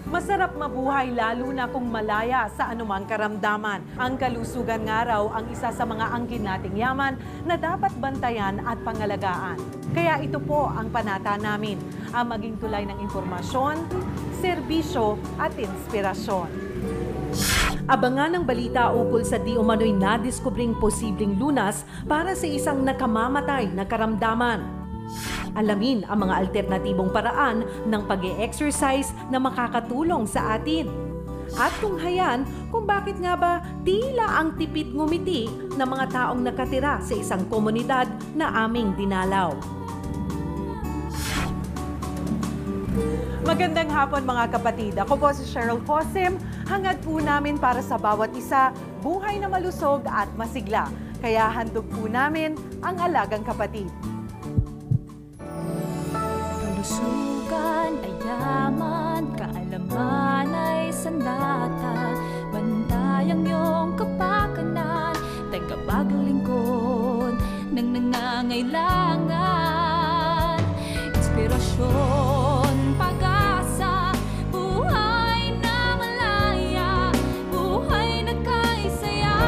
Masarap mabuhay lalo na kung malaya sa anumang karamdaman. Ang kalusugan nga raw ang isa sa mga angkin nating yaman na dapat bantayan at pangalagaan. Kaya ito po ang panata namin, ang maging tulay ng impormasyon, serbisyo at inspirasyon. Abangan ang balita ukol sa di umano'y nadiskubring posibleng lunas para sa isang nakamamatay na karamdaman. Alamin ang mga alternatibong paraan ng pag-e-exercise na makakatulong sa atin. At tunghayan kung bakit nga ba tila ang tipid ngumiti ng mga taong nakatira sa isang komunidad na aming dinalaw. Magandang hapon mga kapatid. Ako po si Cheryl Cosim. Hangad po namin para sa bawat isa, buhay na malusog at masigla. Kaya handog po namin ang alagang kapatid. Kalusugan ay yaman, kaalaman ay sandata. Bantay ang iyong kapakanan, tagapaglingkod ng nangangailangan. Inspirasyon, pag-asa, buhay na malaya, buhay na kaisaya.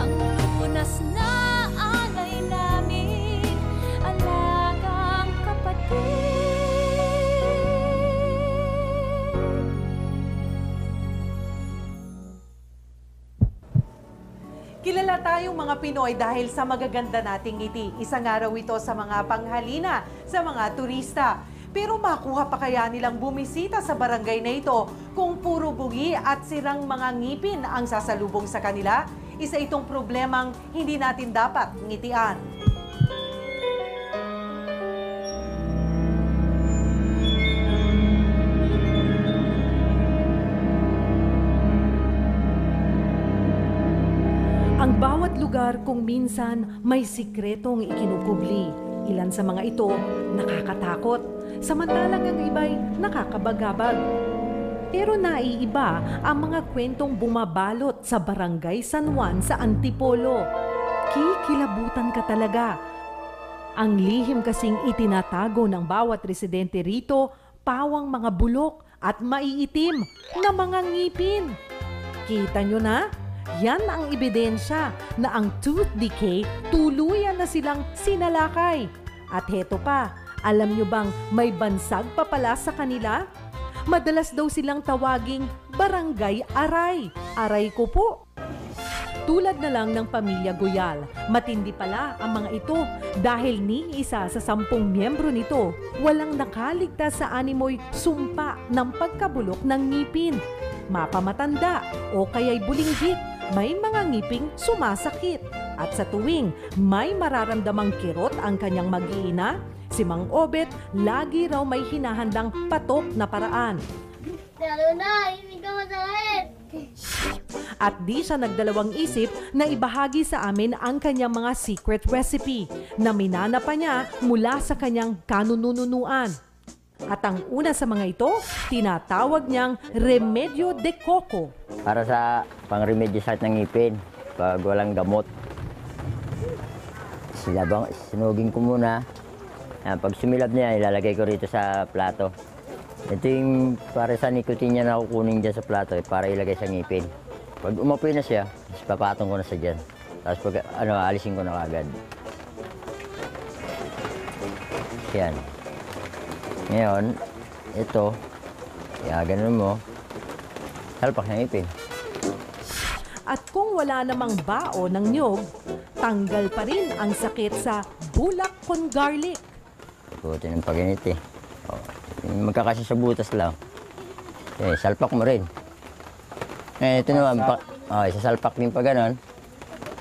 Ang lunas na alay namin, alagang kapatid. Kilala tayong mga Pinoy dahil sa magaganda nating ngiti. Isang araw ito sa mga panghalina sa mga turista. Pero makuha pa kaya nilang bumisita sa barangay na ito kung puro bungi at sirang mga ngipin ang sasalubong sa kanila? Isa itong problemang hindi natin dapat ngitian. Ang bawat lugar kung minsan may sikretong ikinukubli. Ilan sa mga ito nakakatakot, samantalang ang iba'y nakakabagabag. Pero naiiba ang mga kwentong bumabalot sa Barangay San Juan sa Antipolo. Kikilabutan ka talaga. Ang lihim kasing itinatago ng bawat residente rito, pawang mga bulok at maiitim na mga ngipin. Kita nyo na? Yan ang ebidensya na ang tooth decay tuluyan na silang sinalakay. At heto pa, alam nyo bang may bansag pa pala sa kanila? Madalas daw silang tawaging barangay aray. Aray ko po. Tulad na lang ng pamilya Goyal, matindi pala ang mga ito dahil ni isa sa 10 miyembro nito walang nakaligtas sa animoy sumpa ng pagkabulok ng ngipin. Mapamatanda o kaya'y bulinggit, may mga ngiping sumasakit. At sa tuwing may mararamdamang kirot ang kanyang mag-iina, si Mang Obet lagi raw may hinahandang patok na paraan. Lalo na, hindi ka masakit. At di siya nagdalawang isip na ibahagi sa amin ang kanyang mga secret recipe na minana pa niya mula sa kanyang kanununuan. At ang una sa mga ito, tinatawag niyang Remedyo de Coco. Para sa pang-remedyo sa ng ngipin, pag walang gamot. Sinugin ko muna. Pag sumilab niya, ilalagay ko rito sa plato. Ito yung para sa nicotine niya na kukunin dyan sa plato, para ilagay sa ngipin. Pag umapoy na siya, papatong ko na sa dyan. Tapos pag alisin ko na agad. Yan. Ngayon, ito, ganun mo, salpak ng ngipin. At kung wala namang bao ng niyog, tanggal pa rin ang sakit sa bulak con garlic. Buti ng paginit eh. Magkakasya sa butas lang. Salpak mo rin. Ito naman, isasalpak din pa ganon.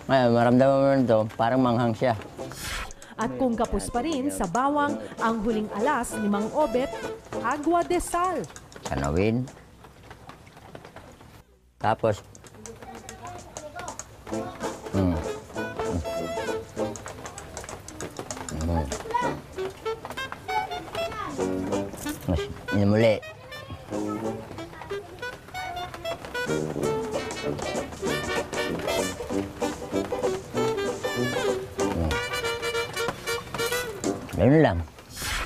Ngayon, maramdaman mo rin ito, parang manghang siya. At kung kapos pa rin sa bawang ang huling alas ni Mang Obet, agua de sal. Kanawin. Tapos, ini muli. Ganun lang.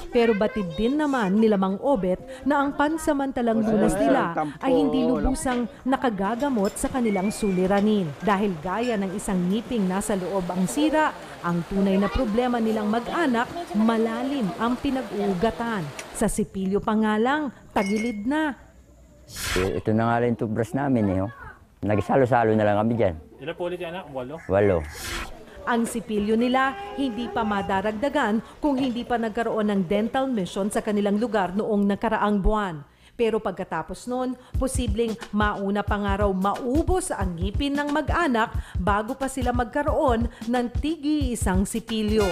Pero batid din naman nila Mang Obet na ang pansamantalang lunas nila ay hindi lubusang nakagagamot sa kanilang suliranin. Dahil gaya ng isang ngiping nasa loob ang sira, ang tunay na problema nilang mag-anak, malalim ang pinag-uugatan. Sa sipilyo pa nga lang, tagilid na. Ito na nga rin yung toothbrush namin eh. Oh. Nagsalo-salo na lang kami dyan. Ilan po ulit yan, anak? 8? 8. Ang sipilyo nila hindi pa madaragdagan kung hindi pa nagkaroon ng dental mission sa kanilang lugar noong nakaraang buwan. Pero pagkatapos noon, posibleng mauna pa nga raw maubos ang ngipin ng mag-anak bago pa sila magkaroon ng tigi-isang sipilyo.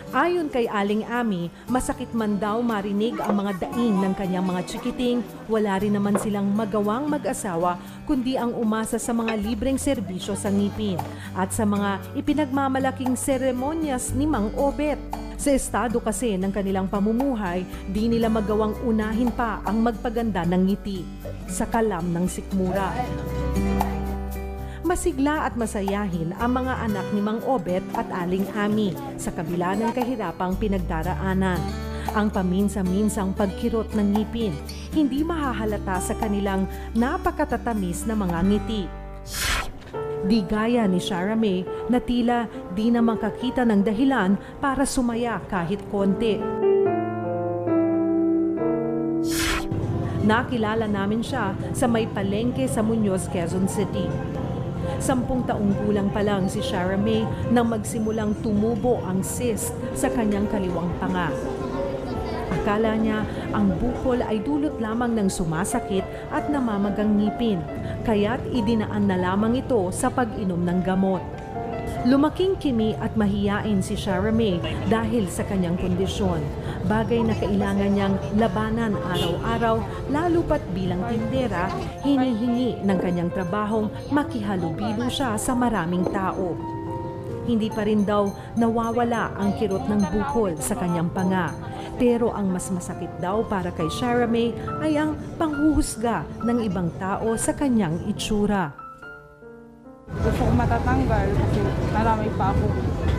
Ayon kay Aling Ami, masakit man daw marinig ang mga daing ng kanyang mga tsikiting, wala rin naman silang magawang mag-asawa kundi ang umasa sa mga libreng serbisyo sa ngipin at sa mga ipinagmamalaking seremonyas ni Mang Obet. Sa estado kasi ng kanilang pamumuhay, di nila magawang unahin pa ang magpaganda ng ngiti sa kalam ng sikmura. Masigla at masayahin ang mga anak ni Mang Obet at Aling Ami sa kabila ng kahirapang pinagdaraanan. Ang paminsa-minsang pagkirot ng ngipin, hindi mahahalata sa kanilang napakatatamis na mga ngiti. Di gaya ni Shara May na tila di na makakita ng dahilan para sumaya kahit konti. Nakilala namin siya sa may palengke sa Muñoz, Quezon City. 10 taong gulang pa lang si Shara May nang magsimulang tumubo ang cyst sa kanyang kaliwang panga. Akala niya ang bukol ay dulot lamang ng sumasakit at namamagang ngipin, kaya't idinaan na lamang ito sa pag-inom ng gamot. Lumaking kimi at mahiyain si Shara May dahil sa kanyang kondisyon, bagay na kailangan niyang labanan araw-araw, lalo pat bilang tindera, hinihingi ng kanyang trabahong makihalubilo siya sa maraming tao. Hindi pa rin daw nawawala ang kirot ng bukol sa kanyang panga, pero ang mas masakit daw para kay Shara May ay ang panghuhusga ng ibang tao sa kanyang itsura. Gusto ko matatanggal kasi marami pa ako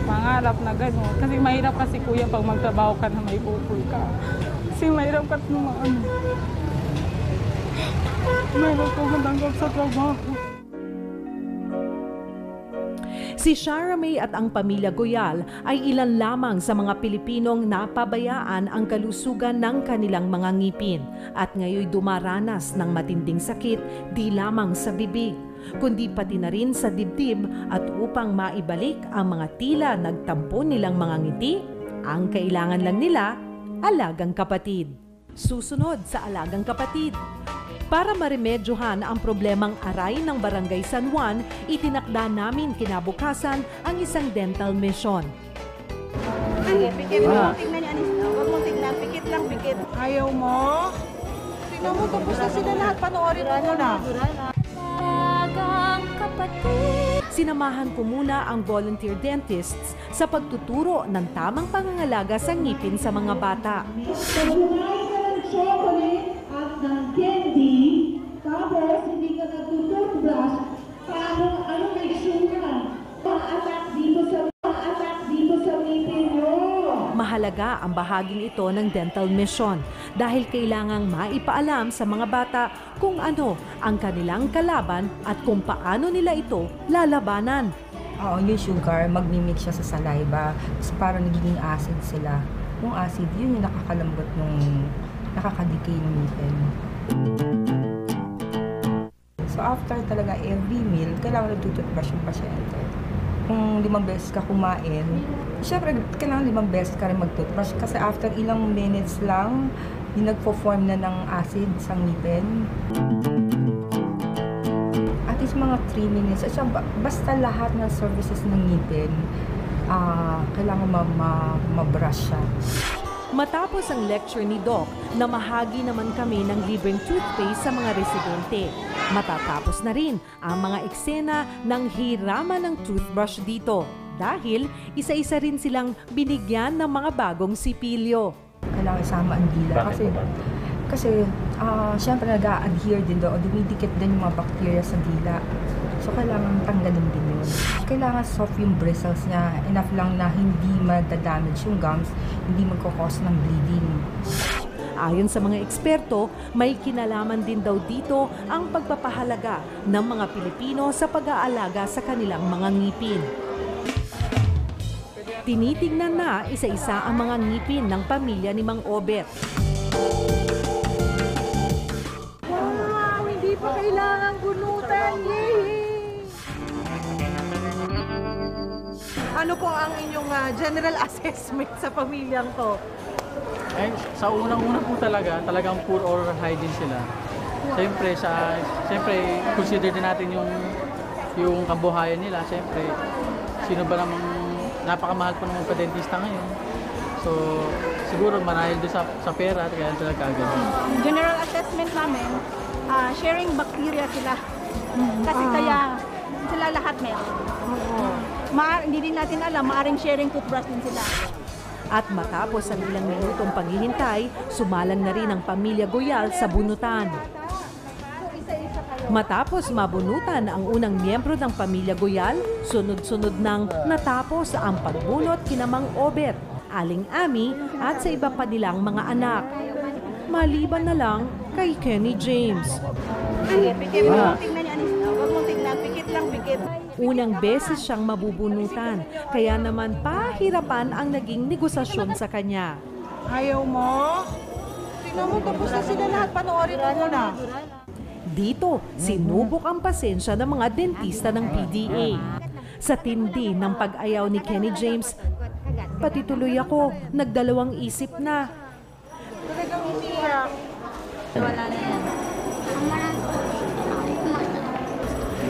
pangarap na gano'n. Kasi mahirap kasi kuya pag magtrabaho ka na may bukol ka. Kasi mahirap ka mahirap ko matanggap sa trabaho. Si Shara May at ang pamilya Goyal ay ilan lamang sa mga Pilipinong napabayaan ang kalusugan ng kanilang mga ngipin at ngayoy dumaranas ng matinding sakit di lamang sa bibig, kundi pati na rin sa dibdib at upang maibalik ang mga tila nagtampo nilang mga ngiti, ang kailangan lang nila, alagang kapatid. Susunod sa alagang kapatid. Para maremedyohan ang problemang aray ng Barangay San Juan, itinakda namin kinabukasan ang isang dental mission. Sige, pikit mo. Tingnan niyo, Anis. Huwag mong tignan. Pikit lang, pikit. Ayaw mo? Tingnan mo, tapos na sila lahat. Panoorin mo muna. Alagang kapatid. Sinamahan ko muna ang volunteer dentists sa pagtuturo ng tamang pangangalaga sa ngipin sa mga bata. Chocolate at ng candy, tapos hindi ka nagtutoothbrush, ano may sugar? Pa-attack dito sa ngipin mo. Mahalaga ang bahaging ito ng dental mission dahil kailangang maipaalam sa mga bata kung ano ang kanilang kalaban at kung paano nila ito lalabanan. Oo, yung sugar, magmimix siya sa saliva, tapos parang nagiging acid sila. Yung acid, yun yung nakakalambot nung nakakadikay ng ngipin. So after talaga every meal, kailangan nagtututbrush yung pasyente. Kung 5 beses ka kumain, syempre kailangan 5 beses ka rin magtutbrush kasi after ilang minutes lang, yung nagpo-form na ng acid sa ngipin. At least mga 3 minutes. At basta lahat ng services ng ngipin, kailangan ma-brush siya. Matapos ang lecture ni Doc, namahagi naman kami ng libreng toothpaste sa mga residente. Matatapos na rin ang mga eksena ng hiraman ng toothbrush dito dahil isa-isa rin silang binigyan ng mga bagong sipilyo. Kailangan isama ang dila kasi syempre nag-a-adhere din doon o dumidikit din yung mga bacteria sa dila. So kailangan tanggalin din yun. kailangan soft yung bristles niya. Enough lang na hindi madadamage yung gums, hindi magkakos ng bleeding. Ayon sa mga eksperto, may kinalaman din daw dito ang pagpapahalaga ng mga Pilipino sa pag-aalaga sa kanilang mga ngipin. Tinitingnan na isa-isa ang mga ngipin ng pamilya ni Mang Obet. Wow, hindi pa kailangan bunutan. Yay! Ano po ang inyong general assessment sa pamilyang to? Eh, sa unang-una po talagang poor oral hygiene sila. Siyempre, consider din natin yung kabuhayan nila. Siyempre, sino ba namang napakamahal pa naman pa-dentista ngayon. So, siguro marahil doon sa pera at kaya sila kagad. General assessment namin, sharing bacteria sila. Kasi kaya sila lahat meron. Hindi din natin alam, maaring sharing toothbrush din sila. At matapos ang ilang minutong paghihintay, sumalang na rin ang pamilya Goyal sa bunutan. Matapos mabunutan ang unang miyembro ng pamilya Goyal, sunod-sunod nang natapos ang pagbunot kina Mang Obet, Aling Ami at sa iba pa nilang mga anak. Maliban na lang kay Kenny James. Pikit mo, tingnan niyo Anis. Huwag mong tingnan, pikit lang, pikit. Unang beses siyang mabubunutan, kaya naman pahirapan ang naging negosasyon sa kanya. Ayaw mo? Tingnan mo, tapos na sila lahat. Panoorin mo muna. Dito, sinubok ang pasensya ng mga dentista ng PDA. Sa tindi ng pag-ayaw ni Kenny James, pati tuloy ako, nagdalawang isip na. Talagang umiyak. Wala na yan.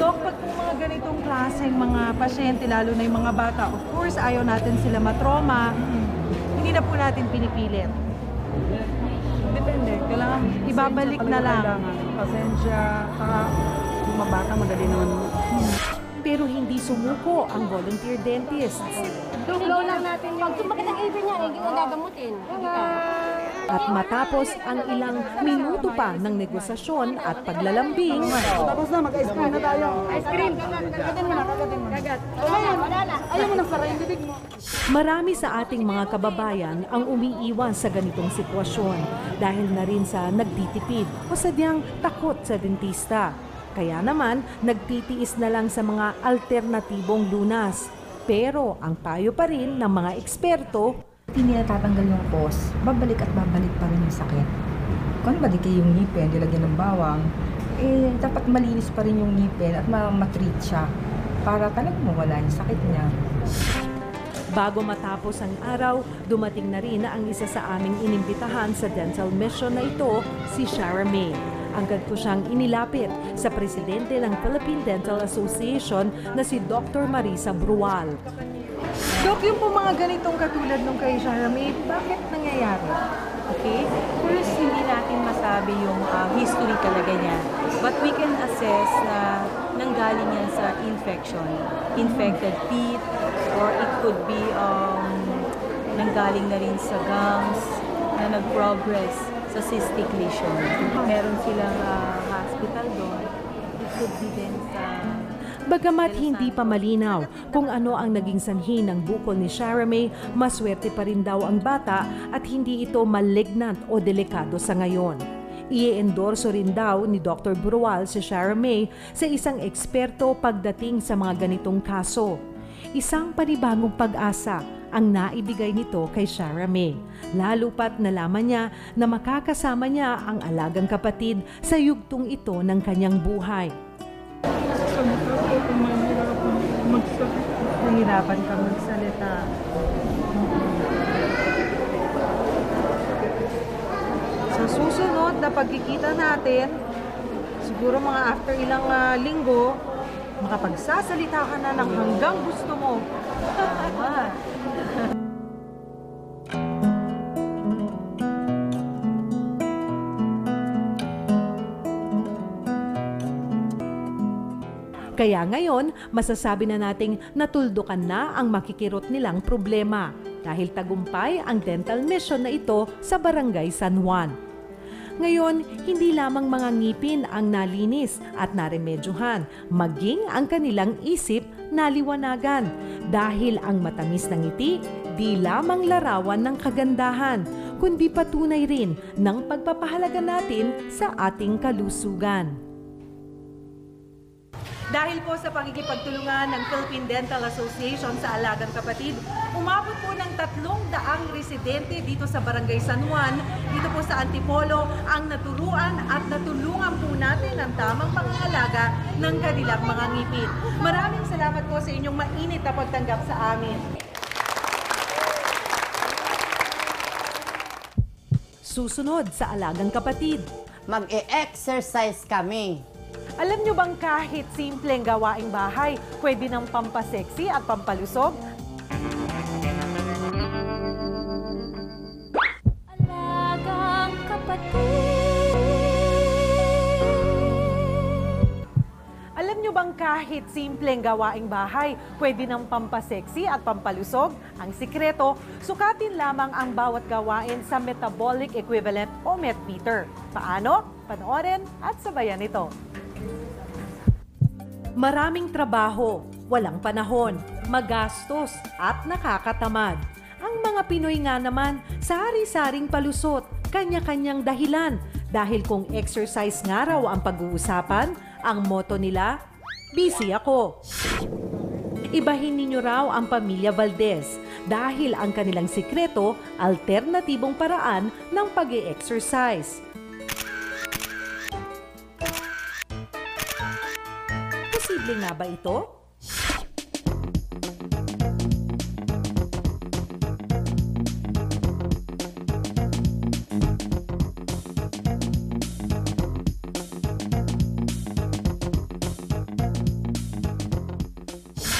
Dok, pag po mga ganitong klaseng mga pasyente, lalo na yung mga bata, of course, ayaw natin sila matroma. Hindi na po natin pinipilit. Depende. Kailangan Ibabalik na lang. Pasensya. Yung mga bata, madali naman. Pero hindi sumuko ang volunteer dentists. Slow lang natin. Pag sumakit ang ipin niya, hindi ko gagamutin. At matapos ang ilang minuto pa ng negosasyon at paglalambing, Tapos na, mag-ice cream na tayo. Ice cream. Kagatin mo na, kagatin mo. Kagat. Wala na. Ayaw mo nang sara yung bibig mo. marami sa ating mga kababayan ang umiiwan sa ganitong sitwasyon dahil na rin sa nagtitipid o sadyang takot sa dentista. Kaya naman, nagtitiis na lang sa mga alternatibong lunas. Pero ang payo pa rin ng mga eksperto, Hindi natatanggal yung cause, babalik at babalik pa rin yung sakit. Kung ano ba di kayo yung ngipin, nilagyan ng bawang, dapat malinis pa rin yung ngipin at matreat siya para talagang mawala yung sakit niya. bago matapos ang araw, dumating na rin ang isa sa aming inimbitahan sa dental mission na ito, si Shara May. Agad ko siyang inilapit sa presidente ng Philippine Dental Association na si Dr. Marisa Brual. Dok, yung po mga ganitong katulad nung kay Shara May, bakit nangyayari? Okay? First, hindi natin masabi yung history talaga niya. But we can assess na nanggaling yan sa infection. Infected teeth, or it could be nanggaling na rin sa gums na nag-progress sa cystic lesion. Meron silang hospital doon. It could be din sa... Bagamat hindi pa malinaw kung ano ang naging sanhi ng bukol ni Shara May, maswerte pa rin daw ang bata at hindi ito malignant o delikado sa ngayon. I-endorso rin daw ni Dr. Brual si Shara May sa isang eksperto pagdating sa mga ganitong kaso. Isang panibagong pag-asa ang naibigay nito kay Shara May, lalo pat nalaman niya na makakasama niya ang alagang kapatid sa yugtong ito ng kanyang buhay. Nahirapan ka magsalita. Sa susunod na pagkikita natin, siguro mga after ilang linggo, makapagsasalita ka na ng hanggang gusto mo. Tama. Kaya ngayon, masasabi na nating natuldukan na ang makikirot nilang problema dahil tagumpay ang dental mission na ito sa Barangay San Juan. Ngayon, hindi lamang mga ngipin ang nalinis at naremedyohan, maging ang kanilang isip naliwanagan dahil ang matamis na ngiti di lamang larawan ng kagandahan, kundi patunay rin ng pagpapahalaga natin sa ating kalusugan. Dahil po sa pagkikipagtulungan ng Philippine Dental Association sa Alagang Kapatid, umabot po ng 300 residente dito sa Barangay San Juan, dito po sa Antipolo, ang naturuan at natulungan po natin ang tamang pangangalaga ng kanilang mga ngipin. Maraming salamat po sa inyong mainit na pagtanggap sa amin. Susunod sa Alagang Kapatid. Mag-e-exercise kami. Alam nyo bang kahit simpleng gawaing bahay, pwede ng pampaseksi at pampalusog? Alagang Kapatid. Alam nyo bang kahit simpleng gawaing bahay, pwede ng pampaseksi at pampalusog? Ang sikreto, sukatin lamang ang bawat gawain sa metabolic equivalent o MET-meter. Paano? Panoorin at sabayan ito. Maraming trabaho, walang panahon, magastos at nakakatamad. Ang mga Pinoy nga naman, sari-saring palusot, kanya-kanyang dahilan. Dahil kung exercise nga raw ang pag-uusapan, ang motto nila, busy ako. Ibahin ninyo raw ang pamilya Valdez dahil ang kanilang sikreto, alternatibong paraan ng pag-e-exercise. Posible nga ba ito?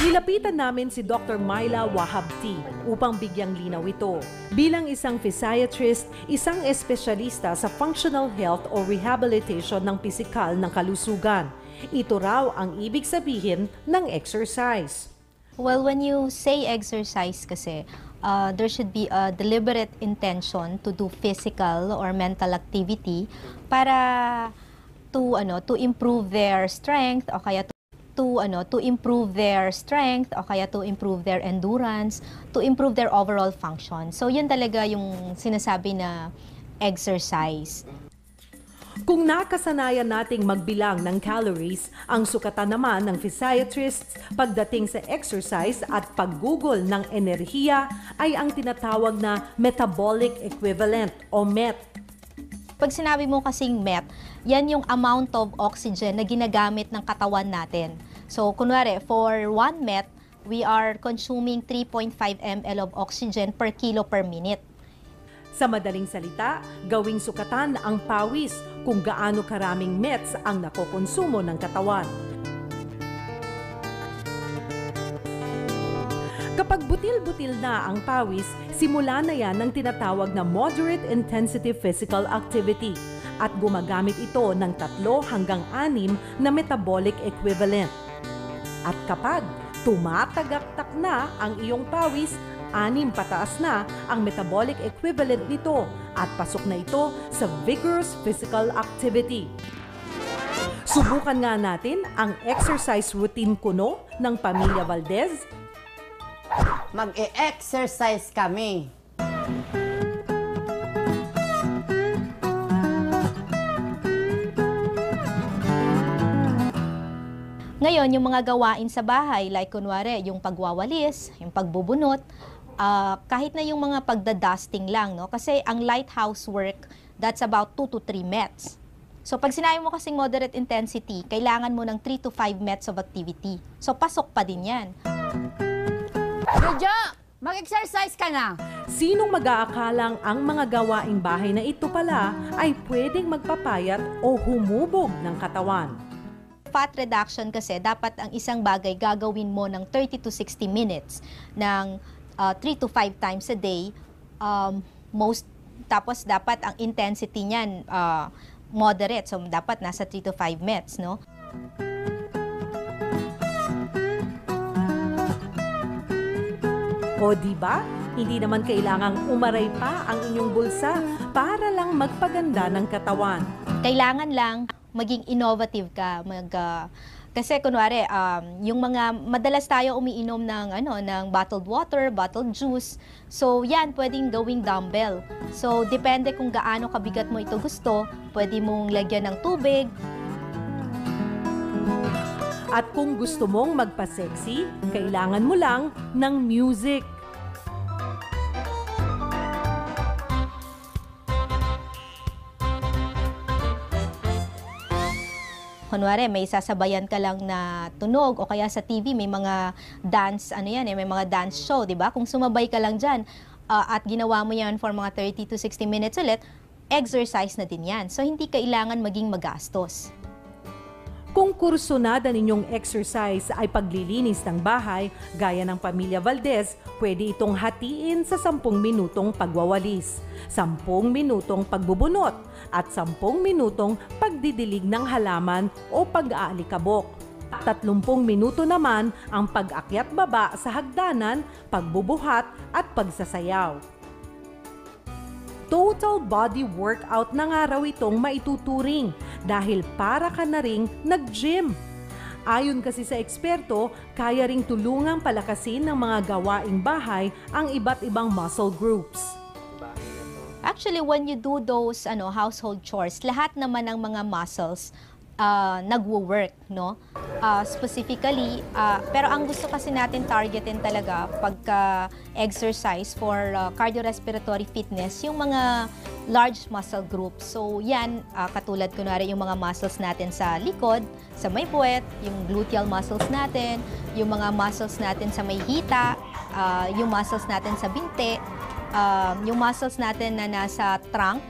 Nilapitan namin si Dr. Myla Wahabti upang bigyang linaw ito. Bilang isang physiatrist, isang espesyalista sa functional health o rehabilitation ng pisikal ng kalusugan. Ito raw ang ibig sabihin ng exercise. Well, when you say exercise kasi, there should be a deliberate intention to do physical or mental activity para to improve their strength o kaya to improve their strength o kaya to improve their endurance, to improve their overall function. So yun talaga yung sinasabi na exercise. Kung nakasanayan nating magbilang ng calories, ang sukatan naman ng physiatrists pagdating sa exercise at paggugol ng enerhiya ay ang tinatawag na metabolic equivalent o MET. Pag sinabi mo kasing MET, yan yung amount of oxygen na ginagamit ng katawan natin. So, kunwari, for 1 MET, we are consuming 3.5 ml of oxygen per kilo per minute. Sa madaling salita, gawing sukatan ang pawis kung gaano karaming METs ang nakokonsumo ng katawan. Kapag butil-butil na ang pawis, simula na yan ng tinatawag na moderate intensity physical activity at gumagamit ito ng 3 hanggang 6 na metabolic equivalent. At kapag tumatagaktak na ang iyong pawis, 6 pataas na ang metabolic equivalent nito at pasok na ito sa vigorous physical activity. Subukan nga natin ang exercise routine kuno ng Pamilya Valdez. Mag-e-exercise kami. Ngayon, yung mga gawain sa bahay, like kunwari, yung pagwawalis, yung pagbubunot, kahit na yung mga pagdadusting lang, no? Kasi ang light housework, that's about 2 to 3 METs. So pag sinabi mo kasing moderate intensity, kailangan mo ng 3 to 5 METs of activity. So pasok pa din yan. Jojo, mag-exercise ka na. Sinong mag-aakalang ang mga gawaing bahay na ito pala ay pwedeng magpapayat o humubog ng katawan? Fat reduction kasi, dapat ang isang bagay gagawin mo ng 30 to 60 minutes ng 3 to 5 times a day. Tapos dapat ang intensity niyan moderate. So dapat nasa 3 to 5 METs, no? O diba? Hindi naman kailangang umaray pa ang inyong bulsa para lang magpaganda ng katawan. Kailangan lang maging innovative ka, Kasi kunwari, yung mga madalas tayo umiinom ng bottled water, bottled juice. So yan, pwedeng gawing dumbbell. So depende kung gaano kabigat mo ito gusto, pwede mong lagyan ng tubig. At kung gusto mong magpa-sexy, kailangan mo lang ng music. Kunwari, may sasabayan ka lang na tunog o kaya sa TV may mga dance, may mga dance show, di ba? Kung sumabay ka lang dyan at ginawa mo yan for mga 30 to 60 minutes ulit, exercise na din yan. So, hindi kailangan maging magastos. Kung kursunada ninyong exercise ay paglilinis ng bahay, gaya ng Pamilya Valdez, pwede itong hatiin sa 10 minutong pagwawalis, 10 minutong pagbubunot, at 10 minutong pagdidilig ng halaman o pag-aalikabok. 30 minuto naman ang pag-akyat baba sa hagdanan, pagbubuhat at pagsasayaw. Total body workout na nga raw itong maituturing dahil para ka na ring nag-gym. Ayon kasi sa eksperto, kaya ring tulungang palakasin ng mga gawaing bahay ang iba't ibang muscle groups. Actually, when you do those household chores, lahat naman ng mga muscles nagwo-work, no? Specifically, pero ang gusto kasi natin targetin talaga pagka exercise for cardiorespiratory fitness, yung mga large muscle groups. So yan, katulad kunwari yung mga muscles natin sa likod, sa may puwet, yung gluteal muscles natin, yung mga muscles natin sa may hita, yung muscles natin sa binti, yung muscles natin na nasa trunk,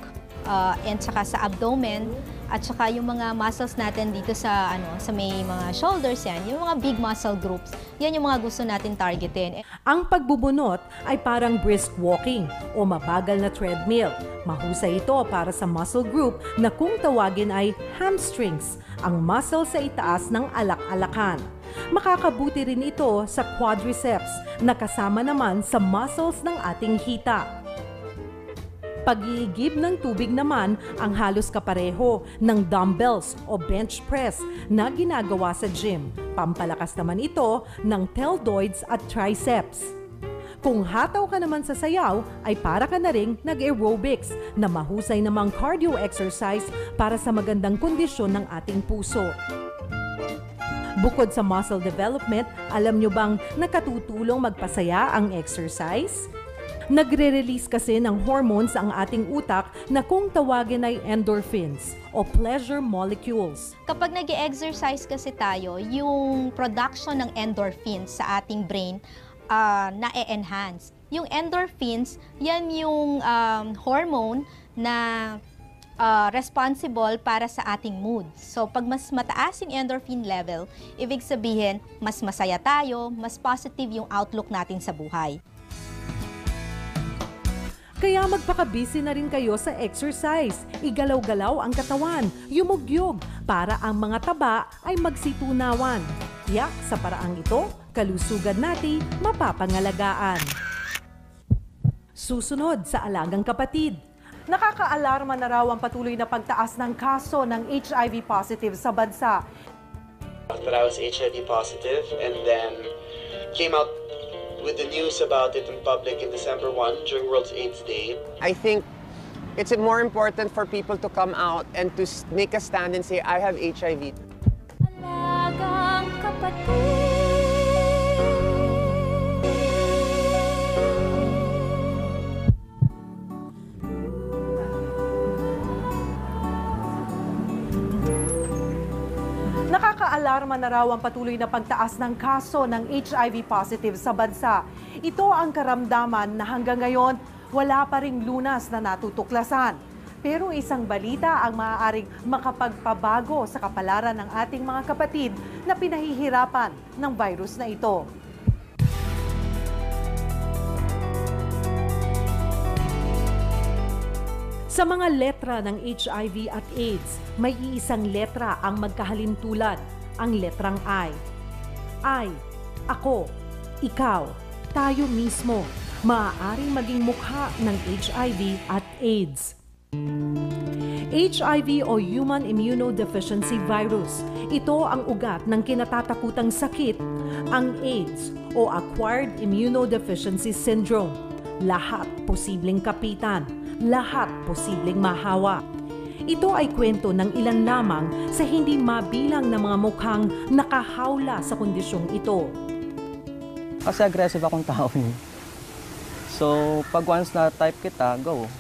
and saka sa abdomen, at saka yung mga muscles natin dito sa may mga shoulders, yan, yung mga big muscle groups, yan yung mga gusto natin targetin. Ang pagbubunot ay parang brisk walking o mabagal na treadmill. Mahusay ito para sa muscle group na kung tawagin ay hamstrings, ang muscle sa itaas ng alak-alakan. Makakabuti rin ito sa quadriceps na kasama naman sa muscles ng ating hita. Pag-iigib ng tubig naman ang halos kapareho ng dumbbells o bench press na ginagawa sa gym. Pampalakas naman ito ng deltoids at triceps. Kung hataw ka naman sa sayaw, ay para ka na ring nag-aerobics na mahusay namang cardio exercise para sa magandang kondisyon ng ating puso. Bukod sa muscle development, alam nyo bang nakatutulong magpasaya ang exercise? Nagre-release kasi ng hormones ang ating utak na kung tawagin ay endorphins o pleasure molecules. Kapag nag-exercise kasi tayo, yung production ng endorphins sa ating brain na-enhance. Yung endorphins, yan yung hormone na responsible para sa ating mood. So pag mas mataas yung endorphin level, ibig sabihin, mas masaya tayo, mas positive yung outlook natin sa buhay. Kaya magpaka-busy na rin kayo sa exercise. Igalaw-galaw ang katawan, yumugyog, para ang mga taba ay magsitunawan. Tiyak sa paraang ito, kalusugan natin mapapangalagaan. Susunod sa Alagang Kapatid. Nakakaalarma na raw ang patuloy na pagtaas ng kaso ng HIV positive sa bansa. That I was HIV positive and then came out with the news about it in public in December 1 during World AIDS Day. I think it's more important for people to come out and to make a stand and say, I have HIV. Alagang Kapatid. Nakakaalarma na raw ang patuloy na pagtaas ng kaso ng HIV positive sa bansa. Ito ang karamdaman na hanggang ngayon wala pa ring lunas na natutuklasan. Pero isang balita ang maaaring makapagpabago sa kapalaran ng ating mga kapatid na pinahihirapan ng virus na ito. Sa mga letra ng HIV at AIDS, may iisang letra ang magkahalintulad, ang letrang I. I, ako, ikaw, tayo mismo, maaaring maging mukha ng HIV at AIDS. HIV o Human Immunodeficiency Virus. Ito ang ugat ng kinatatakutang sakit, ang AIDS o Acquired Immunodeficiency Syndrome. Lahat posibleng kapitan, lahat posibleng mahawa. Ito ay kwento ng ilan lamang sa hindi mabilang na mga mukhang nakahawla sa kondisyong ito. Kasi aggressive akong tao eh. So, pag once na type kita, go.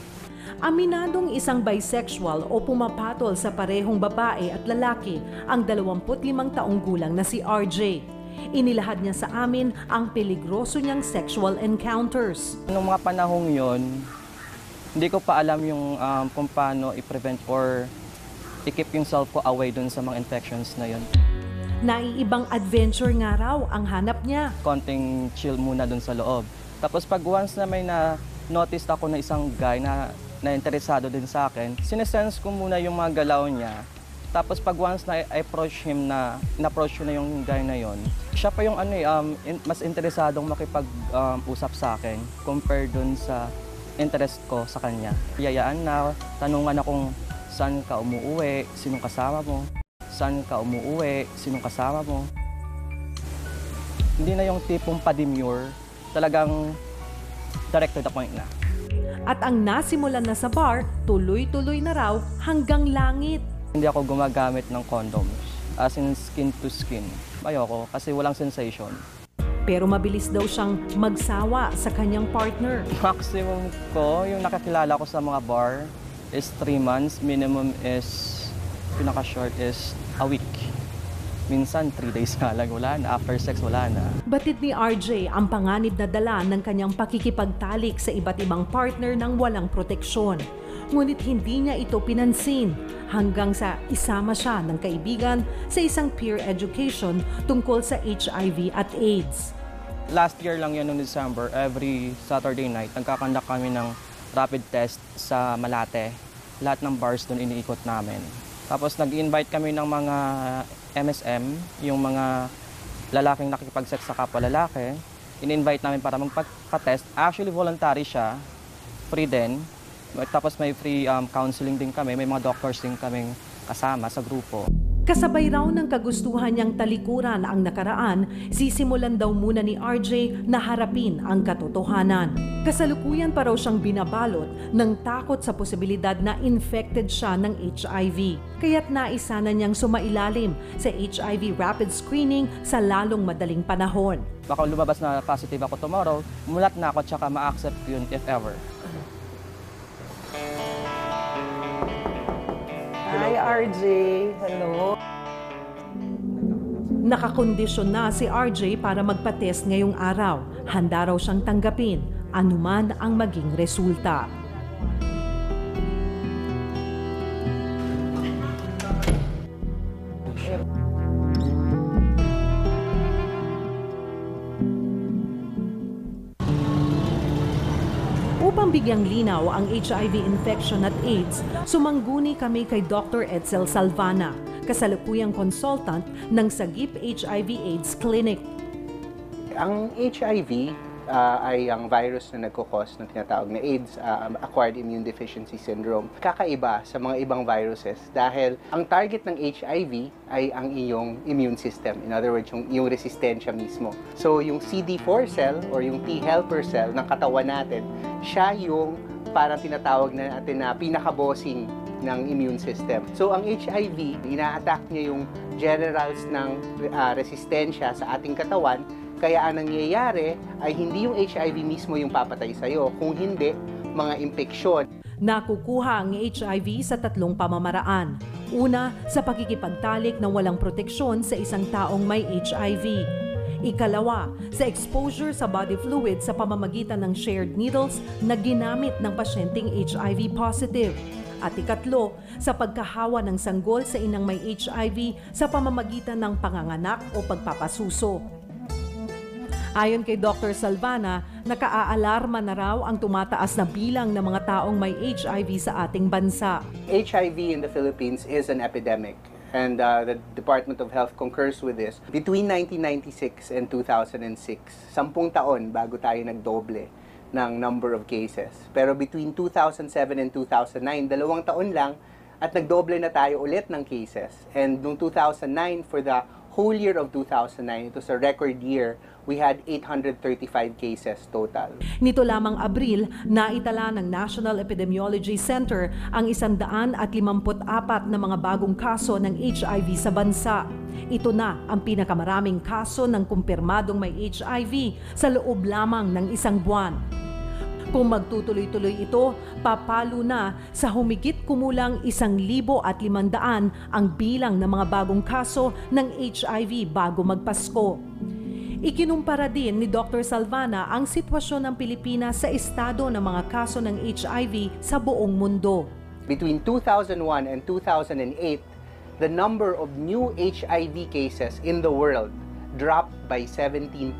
Aminadong isang bisexual o pumapatol sa parehong babae at lalaki ang 25 taong gulang na si RJ. Inilahad niya sa amin ang peligroso niyang sexual encounters. Noong mga panahong yon, hindi ko pa alam yung kung paano i-prevent or i-keep yung self ko away dun sa mga infections na yon. Naiibang adventure nga raw ang hanap niya. Konting chill muna dun sa loob. Tapos pag once na may na-notice ako na isang guy na interesado din sa akin, sinesense ko muna yung mga galaw niya. Tapos pag once na I-approach him na-approach ko na yung guy na yon, siya pa yung mas interesadong makipag-usap sa akin compared dun sa interest ko sa kanya. Yayaan na, tanungan akong saan ka umuuwi, sinong kasama mo, saan ka umuuwi, sinong kasama mo. Hindi na yung tipong pa-demure, talagang direct to the point na. At ang nasimulan na sa bar, tuloy-tuloy na raw hanggang langit. Hindi ako gumagamit ng condoms, as in skin to skin. Ayoko kasi walang sensation. Pero mabilis daw siyang magsawa sa kanyang partner. Maximum ko, yung nakakilala ko sa mga bar is 3 months. Minimum is, pinaka-short is a week. Minsan 3 days nga lang, wala na. After sex, wala na. Batid ni RJ ang panganib na dala ng kanyang pakikipagtalik sa iba't ibang partner ng walang proteksyon. Ngunit hindi niya ito pinansin hanggang sa isama siya ng kaibigan sa isang peer education tungkol sa HIV at AIDS. Last year lang yan noong December, every Saturday night, nagkakandak kami ng rapid test sa Malate. Lahat ng bars doon iniikot namin. Tapos nag-invite kami ng mga MSM, yung mga lalaking nakikipag-sex sa kapwa lalaki. In-invite namin para magpa-test. Actually, voluntary siya. Free din. Tapos may free counseling din kami. May mga doctors din kaming kasama sa grupo. Kasabay raw ng kagustuhan niyang talikuran ang nakaraan, sisimulan daw muna ni RJ na harapin ang katotohanan. Kasalukuyan pa raw siyang binabalot ng takot sa posibilidad na infected siya ng HIV. Kaya't naisa na niyang sumailalim sa HIV rapid screening sa lalong madaling panahon. Baka lumabas na positive ako tomorrow, mulat na ako tsaka ma-accept yun if ever. Hi, RJ. Hello. Nakakondisyon na si RJ para magpa-test ngayong araw. Handa raw siyang tanggapin, anuman ang maging resulta. Upang bigyang linaw ang HIV infection at AIDS, sumangguni kami kay Dr. Edsel Salvana, kasalukuyang consultant ng Sagip HIV/AIDS Clinic. Ang HIV ay ang virus na nagkukos ng tinatawag na AIDS, Acquired Immune Deficiency Syndrome. Kakaiba sa mga ibang viruses dahil ang target ng HIV ay ang iyong immune system. In other words, yung resistensya mismo. So yung CD4 cell or yung T helper cell ng katawan natin, siya yung parang tinatawag na natin na pinaka-bossing ng immune system. So ang HIV, ina-attack niya yung generals ng resistensya sa ating katawan. Kaya ang nangyayari ay hindi yung HIV mismo yung papatay sa'yo, kung hindi, mga impeksyon. Nakukuha ang HIV sa 3 pamamaraan. Una, sa pakikipagtalik na walang proteksyon sa isang taong may HIV. Ikalawa, sa exposure sa body fluid sa pamamagitan ng shared needles na ginamit ng pasyenteng HIV positive. At ikatlo, sa pagkahawa ng sanggol sa inang may HIV sa pamamagitan ng panganganak o pagpapasuso. Ayon kay Dr. Salvana, naka-aalarma na raw ang tumataas na bilang ng mga taong may HIV sa ating bansa. HIV in the Philippines is an epidemic, and the Department of Health concurs with this. Between 1996 and 2006, 10 taon bago tayo nagdoble ng number of cases. Pero between 2007 and 2009, 2 taon lang, At nagdoble na tayo ulit ng cases. And noong 2009, for the whole year of 2009, it was a record year. We had 835 cases total. Nito lamang Abril, naitala ng National Epidemiology Center ang 154 na mga bagong kaso ng HIV sa bansa. Ito na ang pinakamaraming kaso ng kumpirmadong may HIV sa loob lamang ng isang buwan. Kung magtutuloy-tuloy ito, papalo na sa humigit kumulang 1,500 ang bilang ng mga bagong kaso ng HIV bago magpasko. Ikinumpara din ni Dr. Salvana ang sitwasyon ng Pilipinas sa estado ng mga kaso ng HIV sa buong mundo. Between 2001 and 2008, the number of new HIV cases in the world dropped by 17%.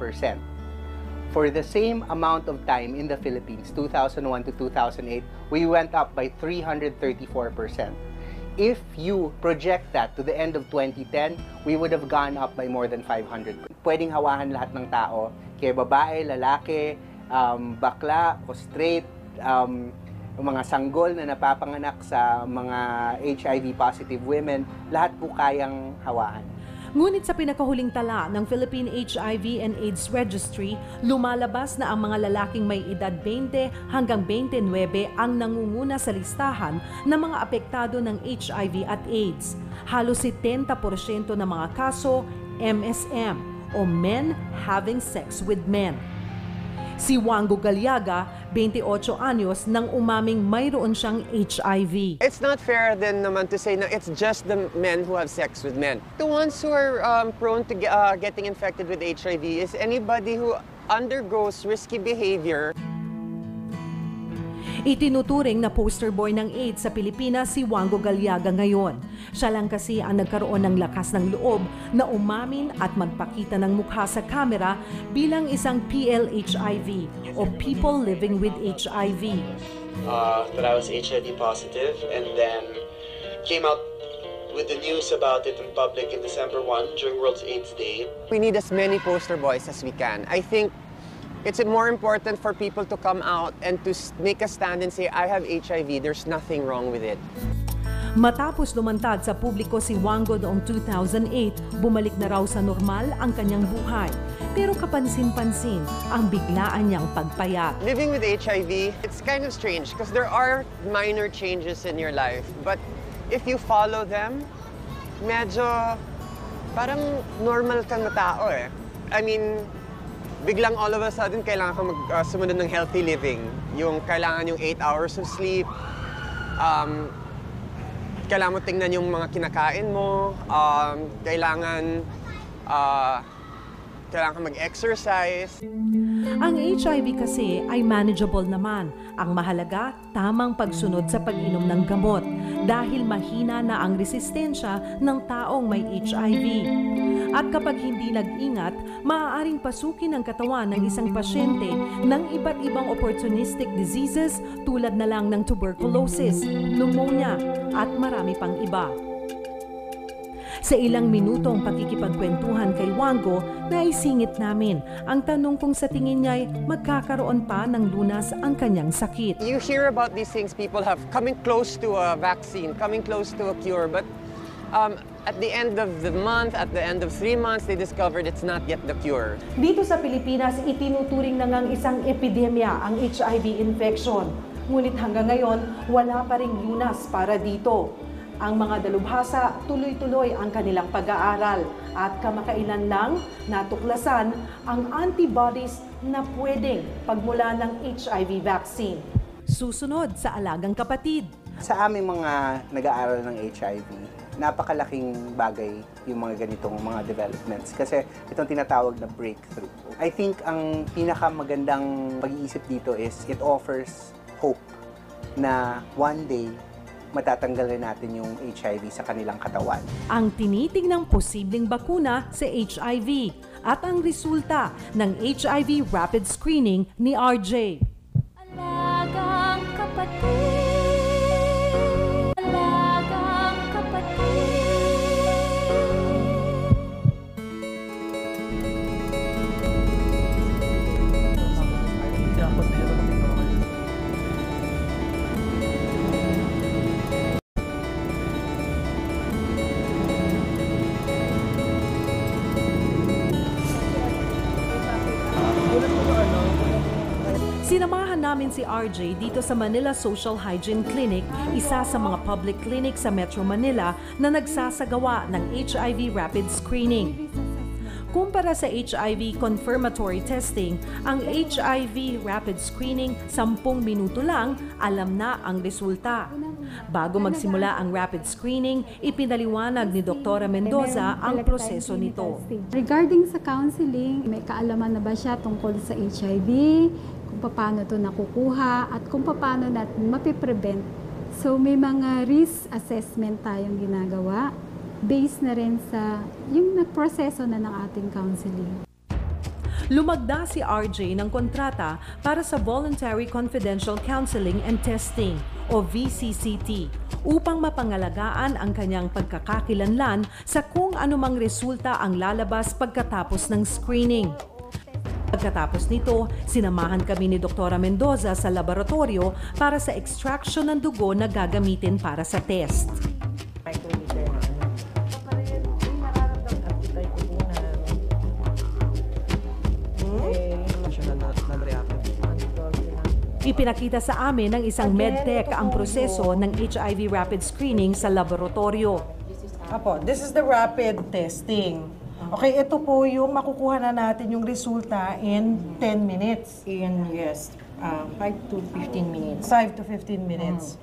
For the same amount of time in the Philippines, 2001 to 2008, we went up by 334%. If you project that to the end of 2010, we would have gone up by more than 500. Pwedeng hawahan lahat ng tao, kaya babae, lalaki, bakla o straight, mga sanggol na napapanganak sa mga HIV-positive women, lahat po kayang hawaan. Ngunit sa pinakahuling tala ng Philippine HIV and AIDS Registry, lumalabas na ang mga lalaking may edad 20 hanggang 29 ang nangunguna sa listahan ng mga apektado ng HIV at AIDS. Halos 70% ng mga kaso, MSM o Men Having Sex with Men. Si Wango Galiaga, 28 anyos, nang umaming mayroon siyang HIV. It's not fair then naman to say na it's just the men who have sex with men. The ones who are prone to getting infected with HIV is anybody who undergoes risky behavior. Itinuturing na poster boy ng AIDS sa Pilipinas si Wango Galiaga ngayon. Siya lang kasi ang nagkaroon ng lakas ng loob na umamin at magpakita ng mukha sa kamera bilang isang PLHIV o People Living with HIV. That I was HIV positive, and then came out with the news about it in public in December 1 during World AIDS Day. We need as many poster boys as we can. I think it's more important for people to come out and to make a stand and say, I have HIV, there's nothing wrong with it. Matapos lumantad sa publiko si Wango noong 2008, bumalik na raw sa normal ang kanyang buhay. Pero kapansin-pansin ang biglaan niyang pagpayat. Living with HIV, it's kind of strange because there are minor changes in your life. But if you follow them, medyo parang normal ka na tao eh. I mean, biglang all of a sudden, kailangan ka sumunod ng healthy living. Yung kailangan yung 8 hours of sleep. Kailangan mo tingnan yung mga kinakain mo. Kailangan ka mag-exercise. Ang HIV kasi ay manageable naman. Ang mahalaga, tamang pagsunod sa pag-inom ng gamot dahil mahina na ang resistensya ng taong may HIV. At kapag hindi nag-ingat, maaaring pasukin ang katawan ng isang pasyente ng iba't ibang opportunistic diseases tulad na lang ng tuberculosis, pneumonia at marami pang iba. Sa ilang minutong pakikipagkwentuhan kay Wango, naisingit namin ang tanong kung sa tingin niya ay magkakaroon pa ng lunas ang kanyang sakit. You hear about these things, people have coming close to a vaccine, coming close to a cure, but at the end of the month, at the end of 3 months, they discovered it's not yet the cure. Dito sa Pilipinas, itinuturing na ngang isang epidemya ang HIV infection. Ngunit hanggang ngayon, wala pa ring lunas para dito. Ang mga dalubhasa, tuloy-tuloy ang kanilang pag-aaral at kamakailan lang natuklasan ang antibodies na pwedeng pagmula ng HIV vaccine. Susunod sa Alagang Kapatid. Sa aming mga nag-aaral ng HIV, napakalaking bagay yung mga ganitong mga developments kasi itong tinatawag na breakthrough. I think ang pinakamagandang pag-iisip dito is it offers hope na one day matatanggalin natin yung HIV sa kanilang katawan. Ang tinitingnang posibleng bakuna sa HIV at ang resulta ng HIV rapid screening ni RJ. Alagang kapatid. Alagang kapatid. Sinamahan namin si RJ dito sa Manila Social Hygiene Clinic, isa sa mga public clinic sa Metro Manila na nagsasagawa ng HIV rapid screening. Kumpara sa HIV confirmatory testing, ang HIV rapid screening 10 minuto lang alam na ang resulta. Bago magsimula ang rapid screening, ipinaliwanag ni Dr. Mendoza ang proseso nito. Regarding sa counseling, may kaalaman na ba siya tungkol sa HIV, kung paano ito nakukuha, at kung paano natin mapiprevent. So may mga risk assessment tayong ginagawa, based na rin sa yung nagproseso na ng ating counseling. Lumagda si RJ ng kontrata para sa Voluntary Confidential Counseling and Testing o VCCT upang mapangalagaan ang kanyang pagkakakilanlan sa kung anumang resulta ang lalabas pagkatapos ng screening. Pagkatapos nito, sinamahan kami ni Dr. Mendoza sa laboratorio para sa extraction ng dugo na gagamitin para sa test. Ipinakita sa amin ng isang medtech ang proseso ng HIV rapid screening sa laboratorio. Apo, this is the rapid testing. Okay, ito po yung makukuha na natin yung resulta in 10 minutes. In, 5 to 15 minutes. 5 to 15 minutes.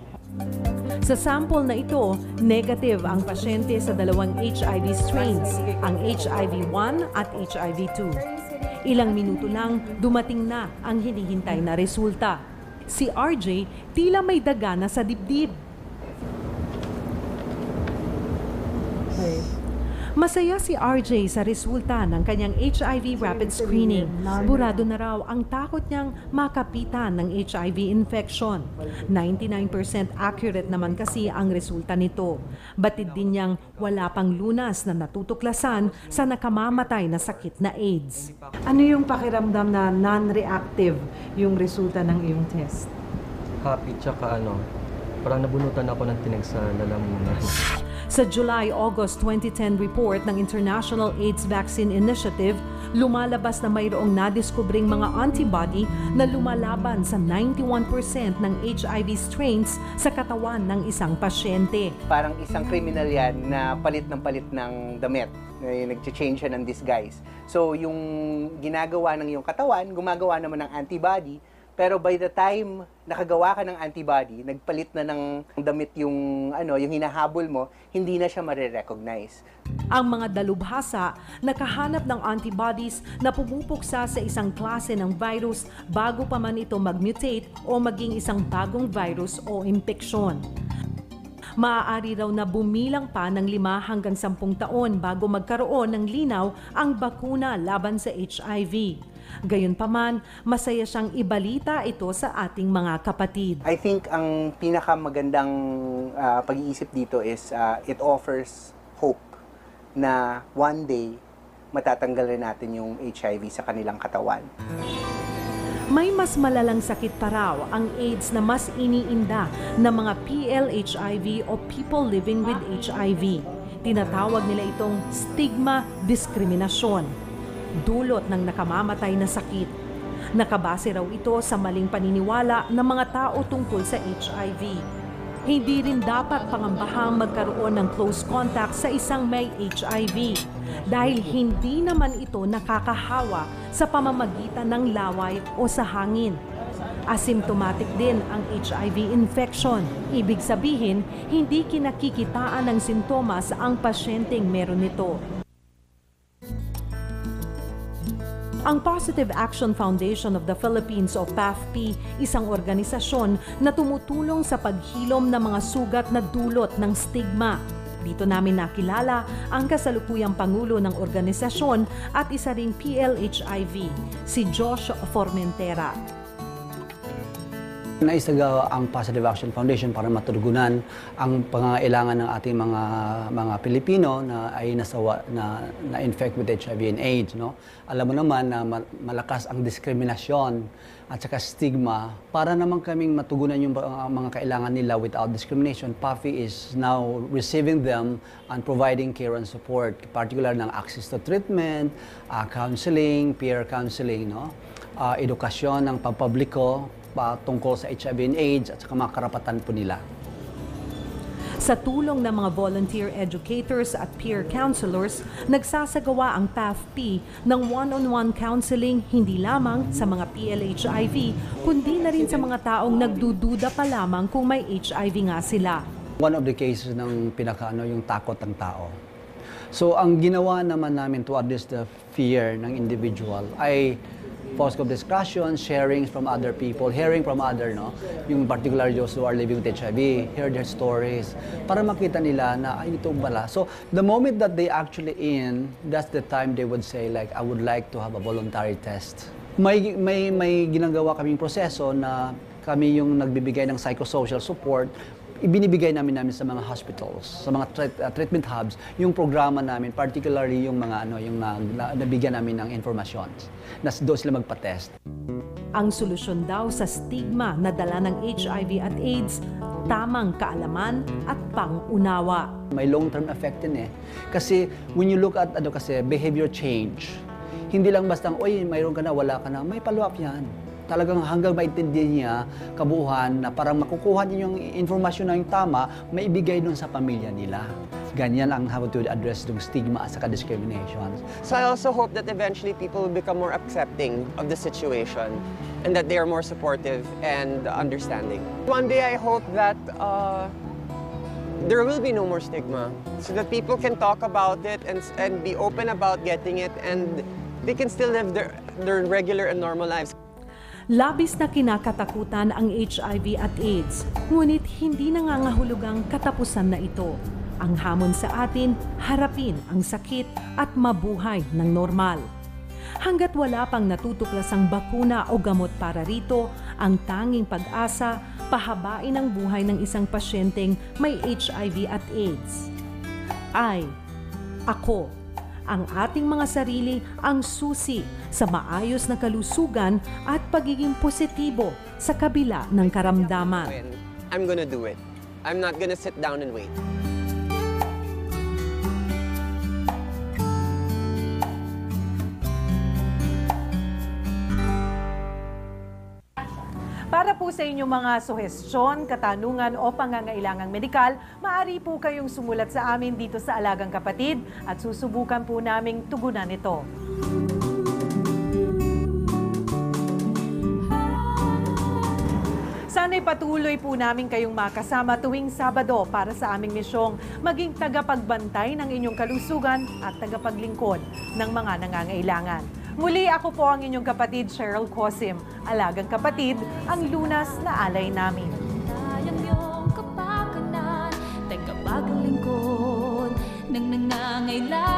Sa sample na ito, negative ang pasyente sa dalawang HIV strains, ang HIV-1 at HIV-2. Ilang minuto lang, dumating na ang hinihintay na resulta. Si RJ, tila may daga na sa dibdib. Masaya si RJ sa resulta ng kanyang HIV rapid screening. Burado na raw ang takot niyang makapitan ng HIV infection. 99% accurate naman kasi ang resulta nito. Batid din niyang wala pang lunas na natutuklasan sa nakamamatay na sakit na AIDS. Ano yung pakiramdam na non-reactive yung resulta ng iyong test? Happy, tsaka parang nabunutan ako ng tinig sa lalamunan. Sa July-August 2010 report ng International AIDS Vaccine Initiative, lumalabas na mayroong nadiskubring mga antibody na lumalaban sa 91% ng HIV strains sa katawan ng isang pasyente. Parang isang kriminal yan na palit ng damit. Nag-change siya ng disguise. So yung ginagawa ng iyong katawan, gumagawa naman ng antibody. Pero by the time nakagawa ka ng antibody, nagpalit na ng damit yung hinahabol mo, hindi na siya marirecognize. Ang mga dalubhasa nakahanap ng antibodies na pumupuksa sa isang klase ng virus bago pa man ito mag-mutate o maging isang bagong virus o impeksyon. Maaari raw na bumilang pa ng 5 hanggang 10 taon bago magkaroon ng linaw ang bakuna laban sa HIV. Gayunpaman, masaya siyang ibalita ito sa ating mga kapatid. I think ang pinakamagandang pag-iisip dito is it offers hope na one day matatanggal natin yung HIV sa kanilang katawan. May mas malalang sakit pa raw ang AIDS na mas iniinda ng mga PLHIV o people living with HIV. Tinatawag nila itong stigma diskriminasyon. Dulot ng nakamamatay na sakit. Nakabase raw ito sa maling paniniwala ng mga tao tungkol sa HIV. Hindi rin dapat pangambahang magkaroon ng close contact sa isang may HIV dahil hindi naman ito nakakahawa sa pamamagitan ng laway o sa hangin. Asymptomatic din ang HIV infection. Ibig sabihin, hindi kinakikitaan ng sintomas ang pasyenteng meron nito. Ang Positive Action Foundation of the Philippines o PAFP, isang organisasyon na tumutulong sa paghilom ng mga sugat na dulot ng stigma. Dito namin nakilala ang kasalukuyang pangulo ng organisasyon at isa ring PLHIV, si Josh Formentera. Naisagawa ang Positive Action Foundation para matugunan ang pangangailangan ng ating mga Pilipino na ay na-infect with HIV and AIDS. No? Alam mo naman na malakas ang diskriminasyon at saka stigma. Para naman kaming matugunan yung mga kailangan nila without discrimination, PAFI is now receiving them and providing care and support, particular ng access to treatment, counseling, peer counseling. No? edukasyon ng pampubliko tungkol sa HIV and AIDS at saka mga karapatan po nila. Sa tulong ng mga volunteer educators at peer counselors, nagsasagawa ang PAFP ng one-on-one counseling hindi lamang sa mga PLHIV, kundi na rin sa mga taong nagdududa pa lamang kung may HIV nga sila. One of the cases ng yung takot ng tao. So ang ginawa naman namin to address the fear ng individual ay focus of discussion, sharing from other people, hearing from other, yung particular those who are living with HIV, hear their stories, para makita nila na ay ito pala. So the moment that they actually that's the time they would say like, I would like to have a voluntary test. May ginagawa kaming proseso na kami yung nagbibigay ng psychosocial support. Ibinibigay namin sa mga hospitals, sa mga treatment hubs, yung programa namin, particularly yung mga yung nabigyan namin ng informasyon na doon sila magpa-test. Ang solusyon daw sa stigma na dala ng HIV at AIDS, tamang kaalaman at pang-unawa. May long-term effect din Kasi when you look at behavior change, hindi lang basta, oy, mayroon ka na, wala ka na, may follow-up yan. Talagang hanggang maintindihan niya kabuuan na parang makukuha niya yung informasyon na yung tama, maibigay dun sa pamilya nila. Ganyan ang how to address yung stigma at saka discrimination. So I also hope that eventually people will become more accepting of the situation and that they are more supportive and understanding. One day I hope that there will be no more stigma so that people can talk about it and be open about getting it and they can still live their regular and normal lives. Labis na kinakatakutan ang HIV at AIDS, ngunit hindi nangangahulugang katapusan na ito. Ang hamon sa atin, harapin ang sakit at mabuhay ng normal. Hanggat wala pang natutuklasang bakuna o gamot para rito, ang tanging pag-asa, pahabain ang buhay ng isang pasyenteng may HIV at AIDS. Ako, ang ating mga sarili ang susi sa maayos na kalusugan at pagiging positibo sa kabila ng karamdaman. I'm gonna do it. I'm not gonna sit down and wait. Para po sa inyong mga suhestyon, katanungan o pangangailangang medikal, maaari po kayong sumulat sa amin dito sa Alagang Kapatid at susubukan po naming tugunan ito. Sana'y patuloy po namin kayong makasama tuwing Sabado para sa aming misyong maging tagapagbantay ng inyong kalusugan at tagapaglingkod ng mga nangangailangan. Muli, ako po ang inyong kapatid, Cheryl Cosim. Alagang Kapatid, ang lunas na alay namin. Tayang iyong kapakanan, tagapaglingkod ng nangangailangan.